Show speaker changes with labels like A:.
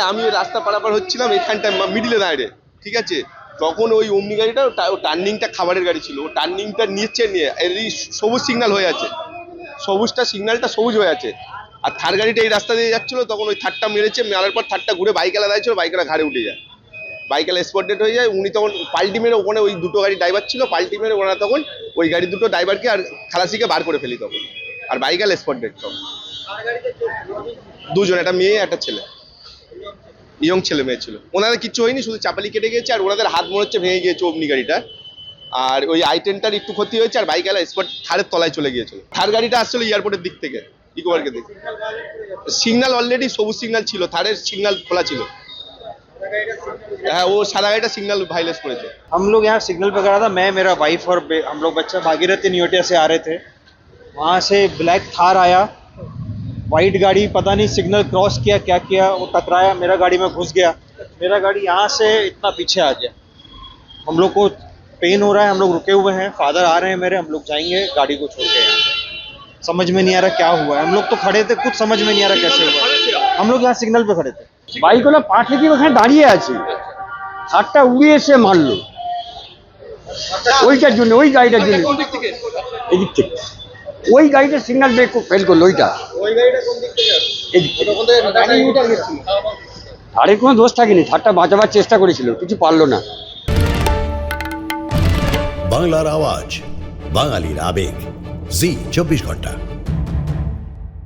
A: আমি ওই রাস্তা পারাপার হচ্ছিলাম এখানটায় মিডিলে দাঁড়িয়ে, ঠিক আছে। তখন ওই অমনি গাড়িটা টার্নিংটা খাবারের গাড়ি ছিল, ও টার্নিংটা নিয়ে এই সবুজ সিগন্যাল হয়ে আছে, সিগন্যালটা সবুজ হয়ে আছে। আর থার গাড়িটা এই রাস্তা দিয়ে যাচ্ছিল, তখন ওই থারটা মেরেছে, মারার পর থারটা ঘুরে বাইকেলা দাঁড়িয়েছিল, বাইকেলা ঘাড়ে উঠে যায়, বাইকেলা স্পট ডেড হয়ে যায়। উনি তখন পাল্টি মেরে, ওখানে ওই দুটো গাড়ি ড্রাইভার ছিল, পাল্টি মেরে ওনারা তখন ওই গাড়ি দুটো ড্রাইভারকে আর খালাসিকে বার করে ফেলি তখন। আর বাইকেলা স্পট ডেড তখন দুজন, একটা মেয়ে একটা ছেলে, ইয়ং ছেলে মেয়ে ছিল। ওনাদের কিচ্ছু হয়নি, শুধু চাপালি কেটে গেছে, আর ওনাদের হাত মনে হচ্ছে ভেঙে গিয়েছে অমনি গাড়িটা। আর ওই i10টার একটু ক্ষতি হয়েছে, আর বাইকওয়ালা স্পট থারের তলায় চলে গিয়েছিল। থার গাড়িটা আসছিল এয়ারপোর্টের দিক থেকে, ইকো পার্কের দিক। সিগন্যাল অলরেডি সবুজ সিগন্যাল ছিল, থারের সিগন্যাল খোলা ছিল। हाँ, वो सादा गाड़ी सिग्नल वायलेंस करे थे।
B: हम लोग यहाँ सिग्नल पे खड़ा था, मैं मेरा वाइफ और हम लोग बच्चा भागीरथी न्योटिया से आ रहे थे। वहाँ से ब्लैक थार आया, वाइट गाड़ी पता नहीं सिग्नल क्रॉस किया क्या किया, वो टकराया, मेरा गाड़ी में घुस गया। मेरा गाड़ी यहाँ से इतना पीछे आ गया। हम लोग को पेन हो रहा है, हम लोग रुके हुए हैं, फादर आ रहे हैं मेरे, हम लोग जाएंगे गाड़ी को छोड़ के। यहाँ समझ में नहीं आ रहा क्या हुआ है, हम लोग तो खड़े थे, कुछ समझ में नहीं आ रहा कैसे हुआ। हम लोग यहाँ सिग्नल पे खड़े थे,
C: বাইকগুলো পাঠিয়ে দিয়ে ওখানে দাঁড়িয়ে আছে, হাতটা উড়ে এসে মারলো ওইটার জন্য, ওই গাড়িটার জন্য। এদিক থেকে ওই গাড়িটা সিগন্যাল ব্রেক ফেল করলো, ওইটা গাড়ির কোনো দোষ থাকেনি, থারটা বাঁচাবার চেষ্টা করেছিল, কিছু পারলো না।
D: বাংলার আওয়াজ, বাঙালির আবেগ, জি 24 ঘন্টা।